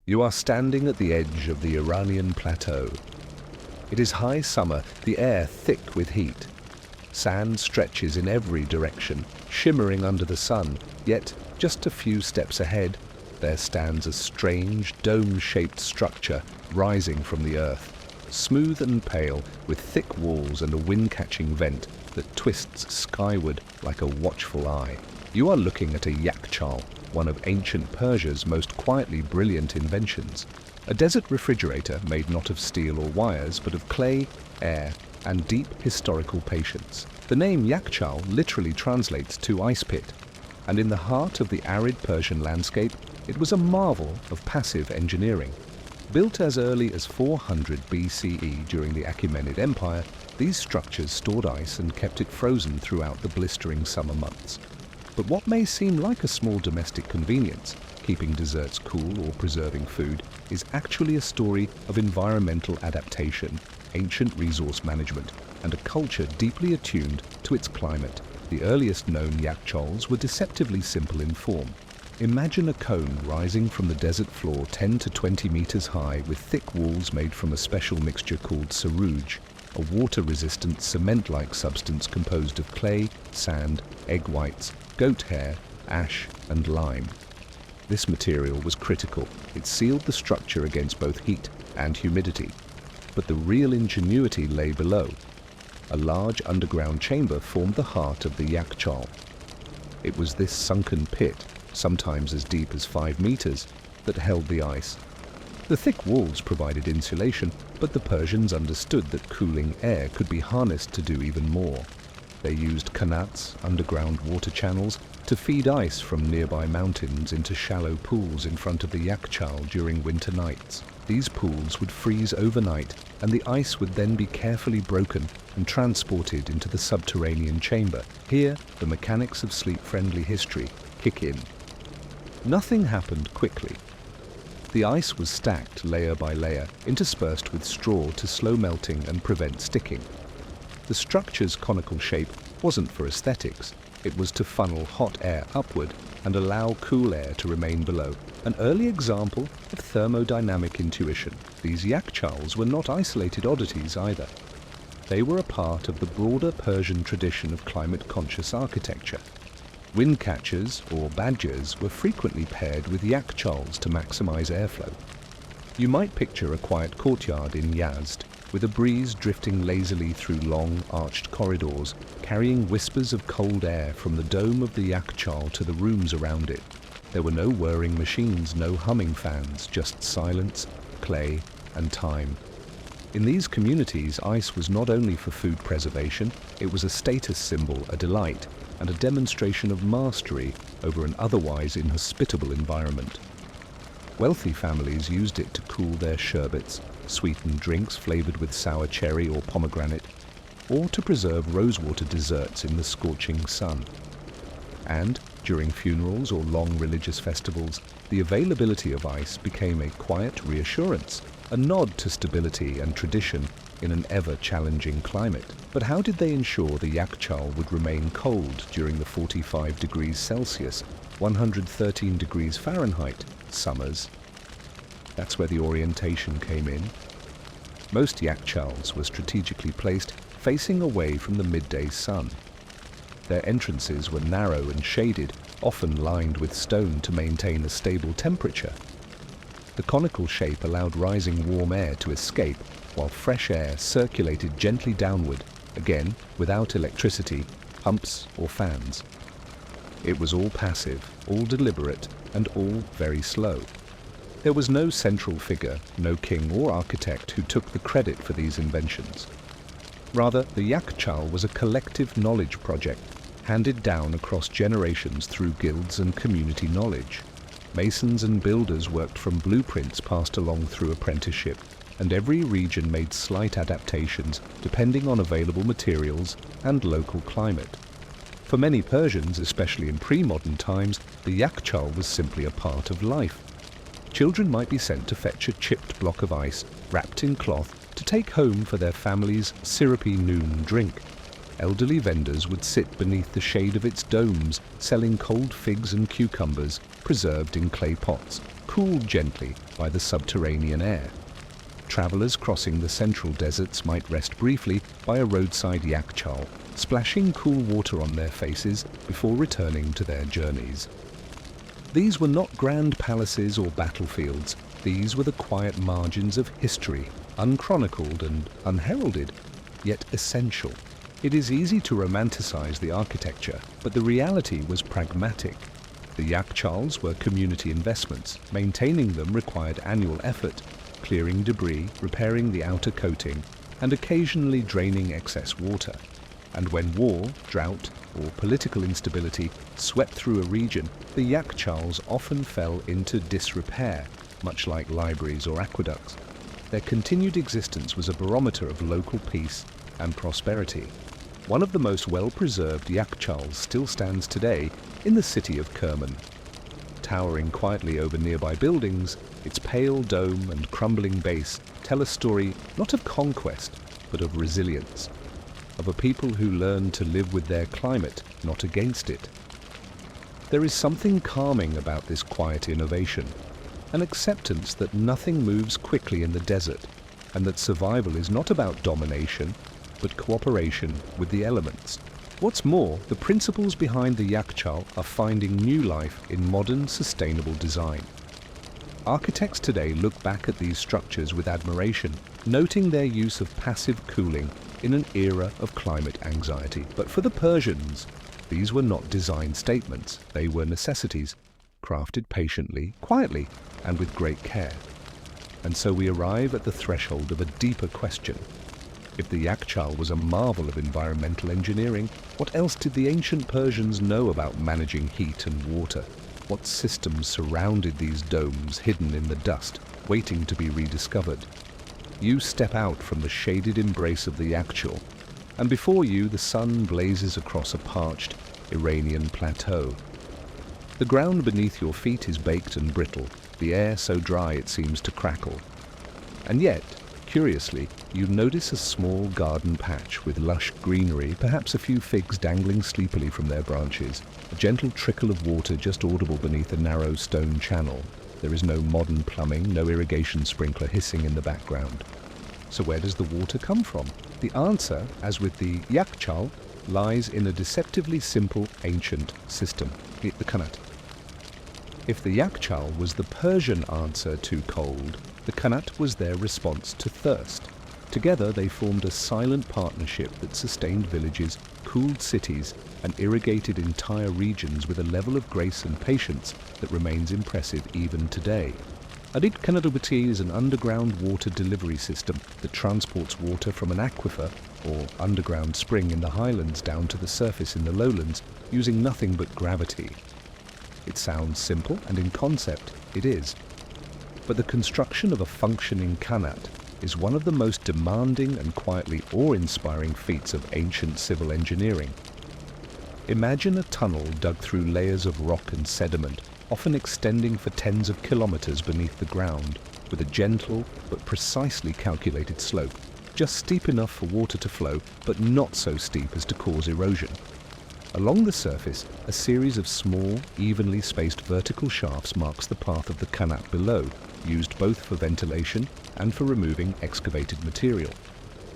You are standing at the edge of the Iranian plateau. It is high summer, the air thick with heat. Sand stretches in every direction, shimmering under the sun, yet just a few steps ahead, there stands a strange, dome-shaped structure rising from the earth, smooth and pale, with thick walls and a wind-catching vent that twists skyward like a watchful eye. You are looking at a yakhchāl, one of ancient Persia's most quietly brilliant inventions. A desert refrigerator made not of steel or wires, but of clay, air, and deep historical patience. The name yakhchāl literally translates to ice pit, and in the heart of the arid Persian landscape, it was a marvel of passive engineering. Built as early as 400 BCE during the Achaemenid Empire, these structures stored ice and kept it frozen throughout the blistering summer months. But what may seem like a small domestic convenience, keeping desserts cool or preserving food, is actually a story of environmental adaptation, ancient resource management, and a culture deeply attuned to its climate. The earliest known yakhchāls were deceptively simple in form. Imagine a cone rising from the desert floor 10 to 20 meters high with thick walls made from a special mixture called sarouj, a water-resistant cement-like substance composed of clay, sand, egg whites, goat hair, ash, and lime. This material was critical. It sealed the structure against both heat and humidity. But the real ingenuity lay below. A large underground chamber formed the heart of the yakhchāl. It was this sunken pit, sometimes as deep as 5 meters, that held the ice. The thick walls provided insulation, but the Persians understood that cooling air could be harnessed to do even more. They used qanats, underground water channels, to feed ice from nearby mountains into shallow pools in front of the yakhchāl during winter nights. These pools would freeze overnight, and the ice would then be carefully broken and transported into the subterranean chamber. Here, the mechanics of sleep-friendly history kick in. Nothing happened quickly. The ice was stacked layer by layer, interspersed with straw to slow melting and prevent sticking. The structure's conical shape wasn't for aesthetics. It was to funnel hot air upward and allow cool air to remain below, an early example of thermodynamic intuition. These yakhchāls were not isolated oddities either. They were a part of the broader Persian tradition of climate-conscious architecture. Windcatchers, or badgers, were frequently paired with yakhchāls to maximize airflow. You might picture a quiet courtyard in Yazd, with a breeze drifting lazily through long, arched corridors, carrying whispers of cold air from the dome of the yakhchāl to the rooms around it. There were no whirring machines, no humming fans, just silence, clay, and time. In these communities, ice was not only for food preservation, it was a status symbol, a delight, and a demonstration of mastery over an otherwise inhospitable environment. Wealthy families used it to cool their sherbets, sweetened drinks flavored with sour cherry or pomegranate, or to preserve rosewater desserts in the scorching sun. And, during funerals or long religious festivals, the availability of ice became a quiet reassurance, a nod to stability and tradition in an ever-challenging climate. But how did they ensure the yakhchāl would remain cold during the 45 degrees Celsius, 113 degrees Fahrenheit summers? That's where the orientation came in. Most yakhchāls were strategically placed facing away from the midday sun. Their entrances were narrow and shaded, often lined with stone to maintain a stable temperature. The conical shape allowed rising warm air to escape, while fresh air circulated gently downward, again without electricity, pumps or fans. It was all passive, all deliberate, and all very slow. There was no central figure, no king or architect who took the credit for these inventions. Rather, the yakhchāl was a collective knowledge project, handed down across generations through guilds and community knowledge. Masons and builders worked from blueprints passed along through apprenticeship, and every region made slight adaptations depending on available materials and local climate. For many Persians, especially in pre-modern times, the yakhchāl was simply a part of life. Children might be sent to fetch a chipped block of ice, wrapped in cloth, to take home for their family's syrupy noon drink. Elderly vendors would sit beneath the shade of its domes, selling cold figs and cucumbers, preserved in clay pots, cooled gently by the subterranean air. Travelers crossing the central deserts might rest briefly by a roadside yakhchāl, splashing cool water on their faces before returning to their journeys. These were not grand palaces or battlefields. These were the quiet margins of history, unchronicled and unheralded, yet essential. It is easy to romanticize the architecture, but the reality was pragmatic. The yakhchāls were community investments. Maintaining them required annual effort, clearing debris, repairing the outer coating, and occasionally draining excess water. And when war, drought, or political instability swept through a region, the yakhchāls often fell into disrepair, much like libraries or aqueducts. Their continued existence was a barometer of local peace and prosperity. One of the most well-preserved yakhchāls still stands today in the city of Kerman. Towering quietly over nearby buildings, its pale dome and crumbling base tell a story not of conquest, but of resilience, of a people who learned to live with their climate, not against it. There is something calming about this quiet innovation, an acceptance that nothing moves quickly in the desert, and that survival is not about domination, but cooperation with the elements. What's more, the principles behind the yakhchāl are finding new life in modern, sustainable design. Architects today look back at these structures with admiration, noting their use of passive cooling in an era of climate anxiety. But for the Persians, these were not design statements. They were necessities, crafted patiently, quietly, and with great care. And so we arrive at the threshold of a deeper question. If the yakhchāl was a marvel of environmental engineering, what else did the ancient Persians know about managing heat and water? What systems surrounded these domes hidden in the dust, waiting to be rediscovered? You step out from the shaded embrace of the yakhchāl, and before you the sun blazes across a parched Iranian plateau. The ground beneath your feet is baked and brittle, the air so dry it seems to crackle. And yet, curiously, you notice a small garden patch with lush greenery, perhaps a few figs dangling sleepily from their branches, a gentle trickle of water just audible beneath a narrow stone channel. There is no modern plumbing, no irrigation sprinkler hissing in the background. So where does the water come from? The answer, as with the yakhchāl, lies in a deceptively simple ancient system, the qanat. If the yakhchāl was the Persian answer to cold, the qanat was their response to thirst. Together they formed a silent partnership that sustained villages, cooled cities, and irrigated entire regions with a level of grace and patience that remains impressive even today. Qanat is an underground water delivery system that transports water from an aquifer or underground spring in the highlands down to the surface in the lowlands using nothing but gravity. It sounds simple, and in concept it is. But the construction of a functioning qanat is one of the most demanding and quietly awe-inspiring feats of ancient civil engineering. Imagine a tunnel dug through layers of rock and sediment, often extending for tens of kilometers beneath the ground, with a gentle but precisely calculated slope, just steep enough for water to flow, but not so steep as to cause erosion. Along the surface, a series of small, evenly spaced vertical shafts marks the path of the qanat below, used both for ventilation and for removing excavated material.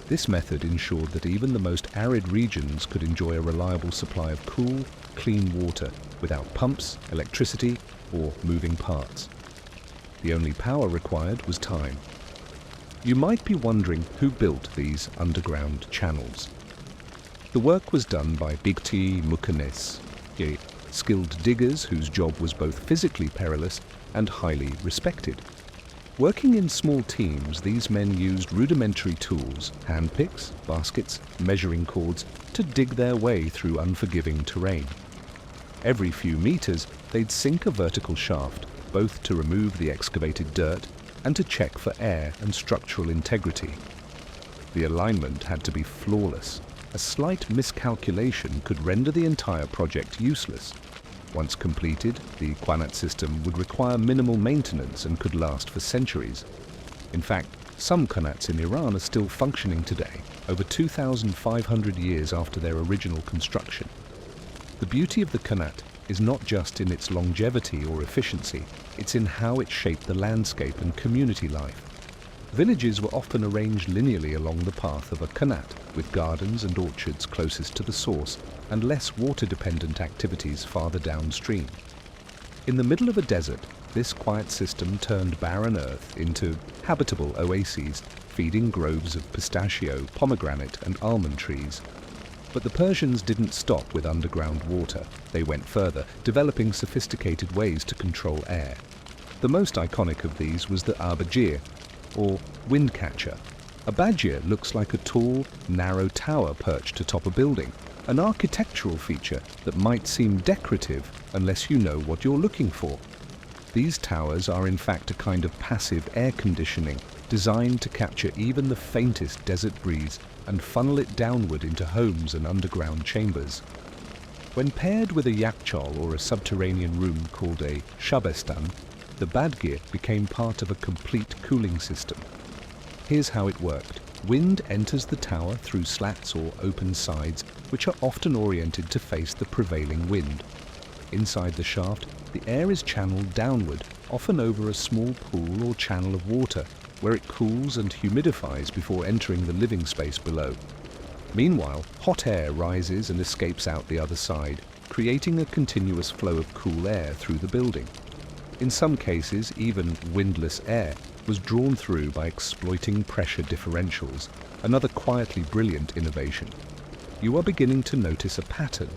This method ensured that even the most arid regions could enjoy a reliable supply of cool, clean water without pumps, electricity, or moving parts. The only power required was time. You might be wondering who built these underground channels. The work was done by yakhchāls, skilled diggers whose job was both physically perilous and highly respected. Working in small teams, these men used rudimentary tools, hand picks, baskets, measuring cords, to dig their way through unforgiving terrain. Every few meters, they'd sink a vertical shaft, both to remove the excavated dirt and to check for air and structural integrity. The alignment had to be flawless. A slight miscalculation could render the entire project useless. Once completed, the qanat system would require minimal maintenance and could last for centuries. In fact, some qanats in Iran are still functioning today, over 2,500 years after their original construction. The beauty of the qanat is not just in its longevity or efficiency, it's in how it shaped the landscape and community life. Villages were often arranged linearly along the path of a qanat, with gardens and orchards closest to the source and less water-dependent activities farther downstream. In the middle of a desert, this quiet system turned barren earth into habitable oases, feeding groves of pistachio, pomegranate and almond trees. But the Persians didn't stop with underground water. They went further, developing sophisticated ways to control air. The most iconic of these was the abajir, or windcatcher. A bajir looks like a tall, narrow tower perched atop a building, an architectural feature that might seem decorative unless you know what you're looking for. These towers are in fact a kind of passive air conditioning designed to capture even the faintest desert breeze and funnel it downward into homes and underground chambers. When paired with a yakhchāl or a subterranean room called a sherbet, the badgir became part of a complete cooling system. Here's how it worked. Wind enters the tower through slats or open sides, which are often oriented to face the prevailing wind. Inside the shaft, the air is channeled downward, often over a small pool or channel of water, where it cools and humidifies before entering the living space below. Meanwhile, hot air rises and escapes out the other side, creating a continuous flow of cool air through the building. In some cases, even windless air was drawn through by exploiting pressure differentials, another quietly brilliant innovation. You are beginning to notice a pattern.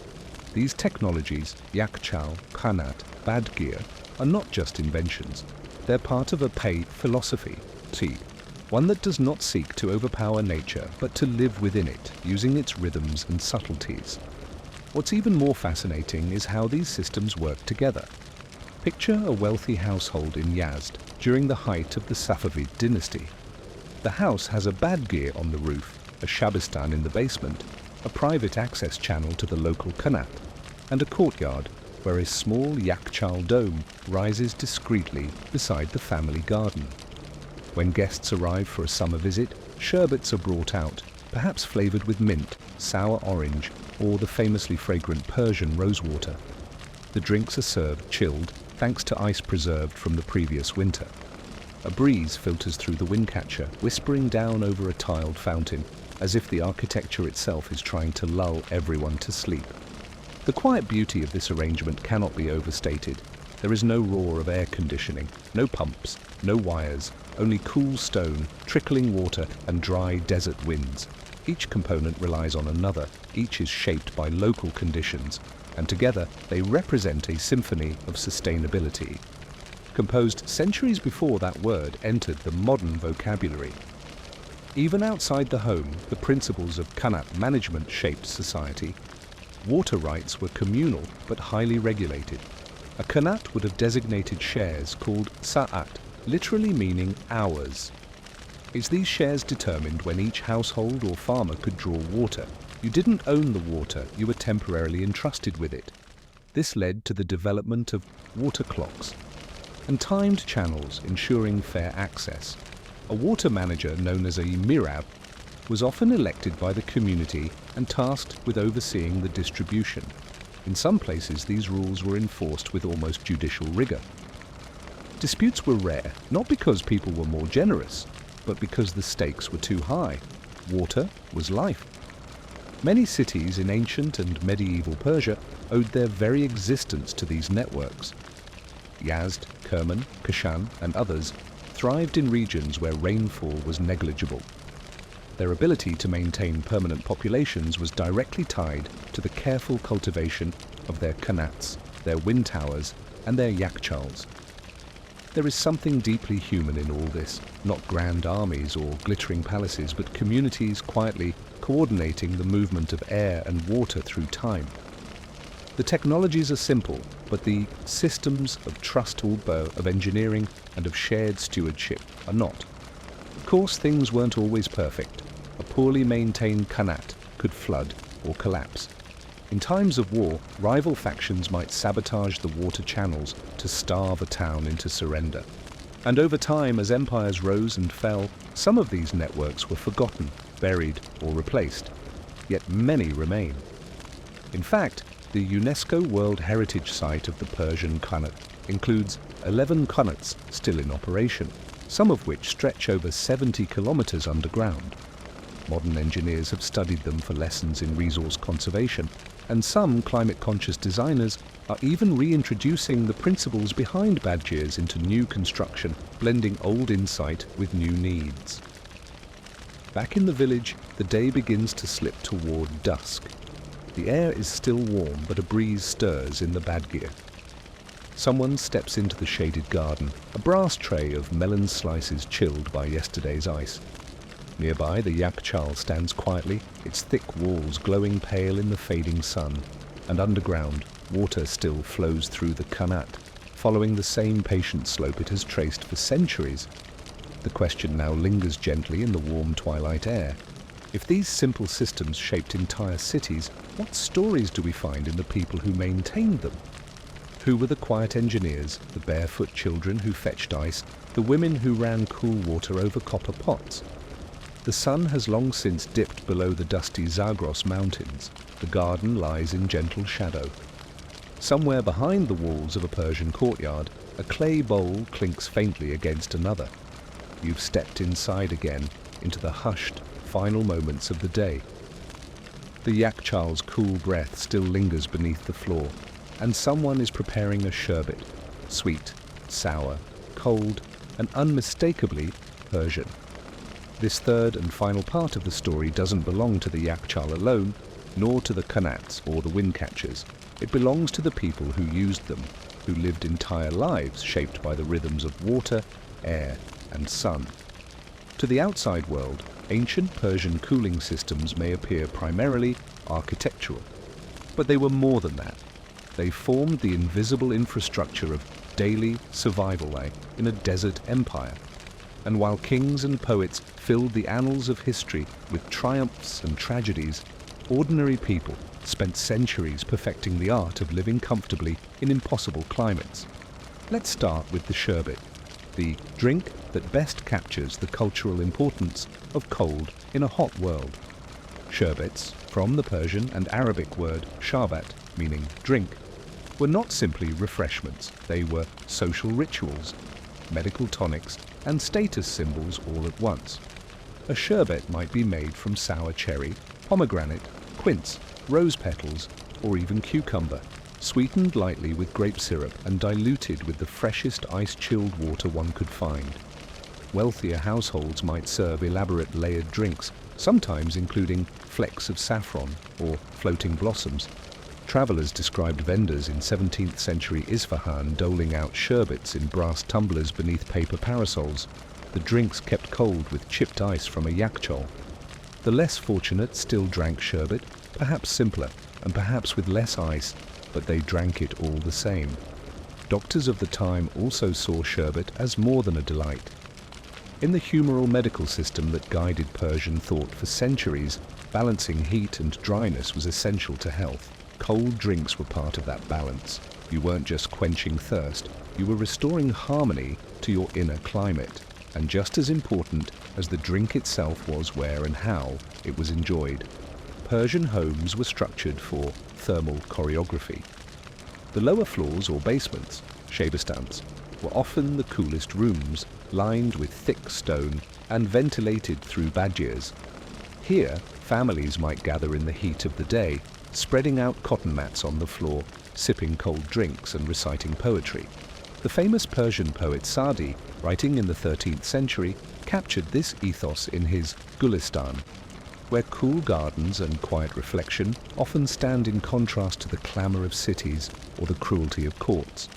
These technologies, yakhchāl, qanat, badgir, are not just inventions. They're part of a philosophy, one that does not seek to overpower nature, but to live within it, using its rhythms and subtleties. What's even more fascinating is how these systems work together. Picture a wealthy household in Yazd during the height of the Safavid dynasty. The house has a badgir on the roof, a shabistan in the basement, a private access channel to the local qanat, and a courtyard where a small yakhchāl dome rises discreetly beside the family garden. When guests arrive for a summer visit, sherbets are brought out, perhaps flavored with mint, sour orange, or the famously fragrant Persian rosewater. The drinks are served chilled, thanks to ice preserved from the previous winter. A breeze filters through the windcatcher, whispering down over a tiled fountain, as if the architecture itself is trying to lull everyone to sleep. The quiet beauty of this arrangement cannot be overstated. There is no roar of air conditioning, no pumps, no wires, only cool stone, trickling water, and dry desert winds. Each component relies on another, each is shaped by local conditions, and together they represent a symphony of sustainability. Composed centuries before that word entered the modern vocabulary. Even outside the home, the principles of qanat management shaped society. Water rights were communal but highly regulated. A qanat would have designated shares called sa'at, literally meaning hours. It's these shares determined when each household or farmer could draw water. You didn't own the water, you were temporarily entrusted with it. This led to the development of water clocks and timed channels ensuring fair access. A water manager known as a mirab was often elected by the community and tasked with overseeing the distribution. In some places, these rules were enforced with almost judicial rigor. Disputes were rare, not because people were more generous, but because the stakes were too high. Water was life. Many cities in ancient and medieval Persia owed their very existence to these networks. Yazd, Kerman, Kashan, and others thrived in regions where rainfall was negligible. Their ability to maintain permanent populations was directly tied to the careful cultivation of their qanats, their wind towers, and their yakhchāls. There is something deeply human in all this, not grand armies or glittering palaces, but communities quietly coordinating the movement of air and water through time. The technologies are simple, but the systems of trust, of engineering, and of shared stewardship are not. Of course, things weren't always perfect. A poorly maintained qanat could flood or collapse. In times of war, rival factions might sabotage the water channels to starve a town into surrender. And over time, as empires rose and fell, some of these networks were forgotten, buried, or replaced. Yet many remain. In fact, The UNESCO World Heritage Site of the Persian qanat includes 11 qanats still in operation, some of which stretch over 70 kilometers underground. Modern engineers have studied them for lessons in resource conservation, and some climate-conscious designers are even reintroducing the principles behind badgers into new construction, blending old insight with new needs. Back in the village, the day begins to slip toward dusk. The air is still warm, but a breeze stirs in the badgir. Someone steps into the shaded garden, a brass tray of melon slices chilled by yesterday's ice. Nearby, the yakhchāls stands quietly, its thick walls glowing pale in the fading sun, and underground, water still flows through the qanat, following the same patient slope it has traced for centuries. The question now lingers gently in the warm twilight air. If these simple systems shaped entire cities, what stories do we find in the people who maintained them? Who were the quiet engineers, the barefoot children who fetched ice, the women who ran cool water over copper pots? The sun has long since dipped below the dusty Zagros mountains. The garden lies in gentle shadow. Somewhere behind the walls of a Persian courtyard, a clay bowl clinks faintly against another. You've stepped inside again, into the hushed, final moments of the day. The yakhchāls' cool breath still lingers beneath the floor, and someone is preparing a sherbet, sweet, sour, cold, and unmistakably Persian. This third and final part of the story doesn't belong to the yakhchāl alone, nor to the qanats or the windcatchers. It belongs to the people who used them, who lived entire lives shaped by the rhythms of water, air, and sun. To the outside world, ancient Persian cooling systems may appear primarily architectural, but they were more than that. They formed the invisible infrastructure of daily survival life in a desert empire. And while kings and poets filled the annals of history with triumphs and tragedies, ordinary people spent centuries perfecting the art of living comfortably in impossible climates. Let's start with the sherbet, the drink that best captures the cultural importance of cold in a hot world. Sherbets, from the Persian and Arabic word sharbat, meaning drink, were not simply refreshments. They were social rituals, medical tonics, and status symbols all at once. A sherbet might be made from sour cherry, pomegranate, quince, rose petals, or even cucumber, sweetened lightly with grape syrup and diluted with the freshest ice-chilled water one could find. Wealthier households might serve elaborate layered drinks, sometimes including flecks of saffron or floating blossoms. Travelers described vendors in 17th century Isfahan doling out sherbets in brass tumblers beneath paper parasols, the drinks kept cold with chipped ice from a yakhchāl. The less fortunate still drank sherbet, perhaps simpler and perhaps with less ice, but they drank it all the same. Doctors of the time also saw sherbet as more than a delight. In the humoral medical system that guided Persian thought for centuries, balancing heat and dryness was essential to health. Cold drinks were part of that balance. You weren't just quenching thirst, you were restoring harmony to your inner climate. And just as important as the drink itself was where and how it was enjoyed, Persian homes were structured for thermal choreography. The lower floors or basements, sherbestans, were often the coolest rooms, lined with thick stone and ventilated through badgirs. Here, families might gather in the heat of the day, spreading out cotton mats on the floor, sipping cold drinks and reciting poetry. The famous Persian poet Sa'di, writing in the 13th century, captured this ethos in his Gulistan, where cool gardens and quiet reflection often stand in contrast to the clamour of cities or the cruelty of courts.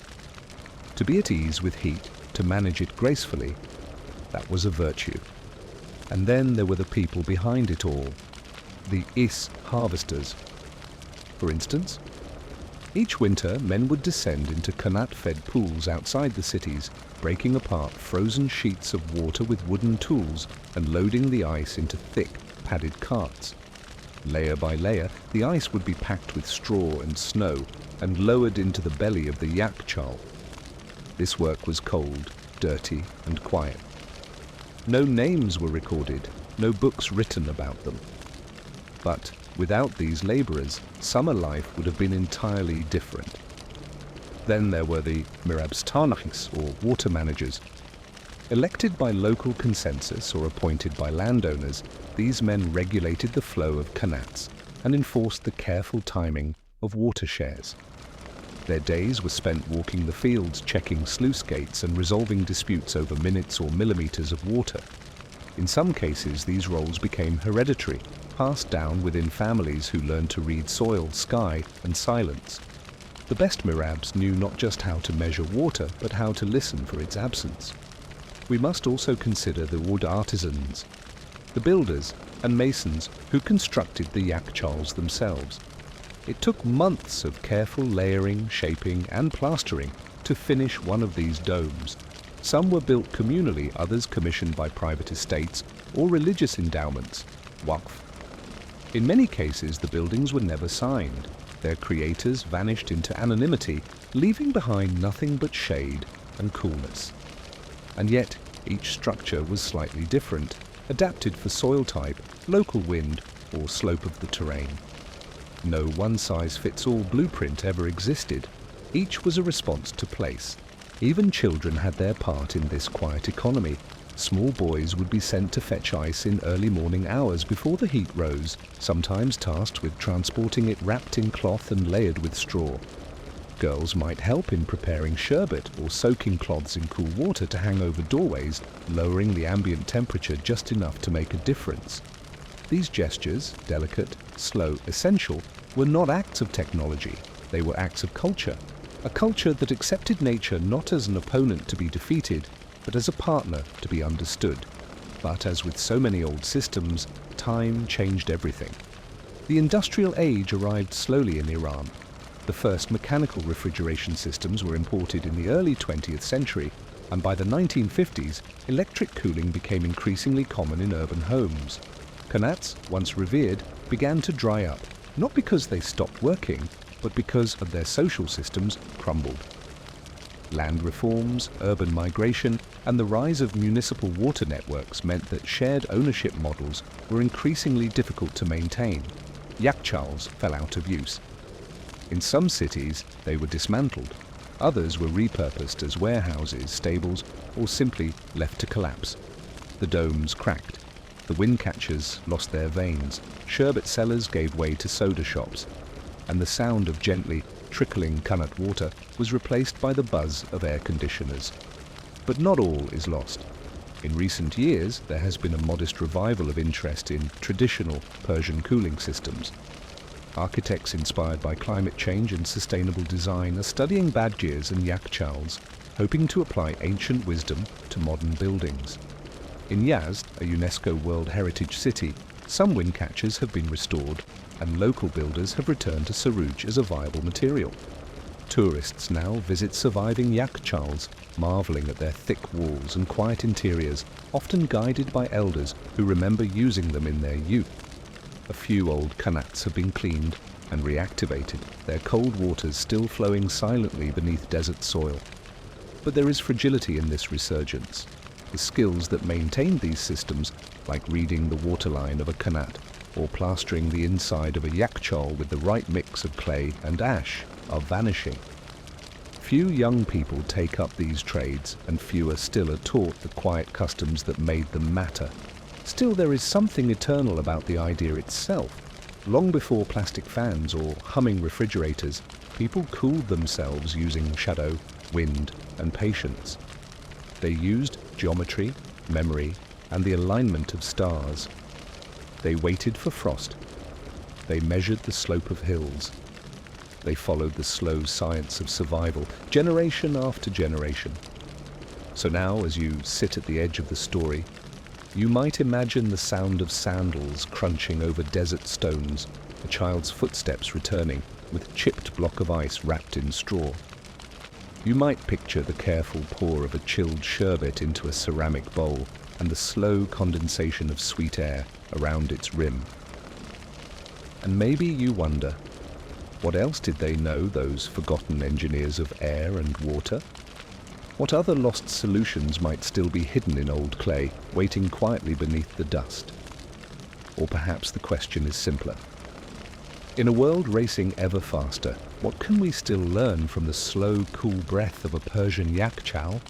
To be at ease with heat, to manage it gracefully, that was a virtue. And then there were the people behind it all, the harvesters. For instance, each winter men would descend into qanat-fed pools outside the cities, breaking apart frozen sheets of water with wooden tools and loading the ice into thick, padded carts. Layer by layer, the ice would be packed with straw and snow and lowered into the belly of the yakhchāl. This work was cold, dirty, and quiet. No names were recorded, no books written about them. But without these laborers, summer life would have been entirely different. Then there were the mirabstanachis, or water managers. Elected by local consensus or appointed by landowners, these men regulated the flow of qanats and enforced the careful timing of water shares. Their days were spent walking the fields, checking sluice gates and resolving disputes over minutes or millimeters of water. In some cases, these roles became hereditary, passed down within families who learned to read soil, sky, and silence. The best mirabs knew not just how to measure water, but how to listen for its absence. We must also consider the wood artisans, the builders and masons who constructed the yakhchāls themselves. It took months of careful layering, shaping, and plastering to finish one of these domes. Some were built communally, others commissioned by private estates or religious endowments, waqf. In many cases, the buildings were never signed. Their creators vanished into anonymity, leaving behind nothing but shade and coolness. And yet, each structure was slightly different, adapted for soil type, local wind, or slope of the terrain. No one-size-fits-all blueprint ever existed. Each was a response to place. Even children had their part in this quiet economy. Small boys would be sent to fetch ice in early morning hours before the heat rose, sometimes tasked with transporting it wrapped in cloth and layered with straw. Girls might help in preparing sherbet or soaking cloths in cool water to hang over doorways, lowering the ambient temperature just enough to make a difference. These gestures, delicate, slow, essential, were not acts of technology. They were acts of culture. A culture that accepted nature not as an opponent to be defeated, but as a partner to be understood. But as with so many old systems, time changed everything. The industrial age arrived slowly in Iran. The first mechanical refrigeration systems were imported in the early 20th century, and by the 1950s, electric cooling became increasingly common in urban homes. Qanats, once revered, began to dry up, not because they stopped working, but because of their social systems crumbled. Land reforms, urban migration, and the rise of municipal water networks meant that shared ownership models were increasingly difficult to maintain. Yakhchāls fell out of use. In some cities, they were dismantled. Others were repurposed as warehouses, stables, or simply left to collapse. The domes cracked. The windcatchers lost their vanes. Sherbet cellars gave way to soda shops. And the sound of gently trickling qanat water was replaced by the buzz of air conditioners. But not all is lost. In recent years, there has been a modest revival of interest in traditional Persian cooling systems. Architects inspired by climate change and sustainable design are studying badgirs and yakhchāls, hoping to apply ancient wisdom to modern buildings. In Yazd, a UNESCO World Heritage City, some windcatchers have been restored, and local builders have returned to sarouj as a viable material. Tourists now visit surviving yakhchāls, marveling at their thick walls and quiet interiors, often guided by elders who remember using them in their youth. A few old qanats have been cleaned and reactivated, their cold waters still flowing silently beneath desert soil. But there is fragility in this resurgence. The skills that maintained these systems, like reading the waterline of a qanat or plastering the inside of a yakhchāl with the right mix of clay and ash, are vanishing. Few young people take up these trades, and fewer still are taught the quiet customs that made them matter. Still, there is something eternal about the idea itself. Long before plastic fans or humming refrigerators, people cooled themselves using shadow, wind, and patience. They used geometry, memory, and the alignment of stars. They waited for frost. They measured the slope of hills. They followed the slow science of survival, generation after generation. So now, as you sit at the edge of the story, you might imagine the sound of sandals crunching over desert stones, a child's footsteps returning with a chipped block of ice wrapped in straw. You might picture the careful pour of a chilled sherbet into a ceramic bowl and the slow condensation of sweet air around its rim. And maybe you wonder, what else did they know, those forgotten engineers of air and water? What other lost solutions might still be hidden in old clay, waiting quietly beneath the dust? Or perhaps the question is simpler. In a world racing ever faster, what can we still learn from the slow, cool breath of a Persian yakhchāl?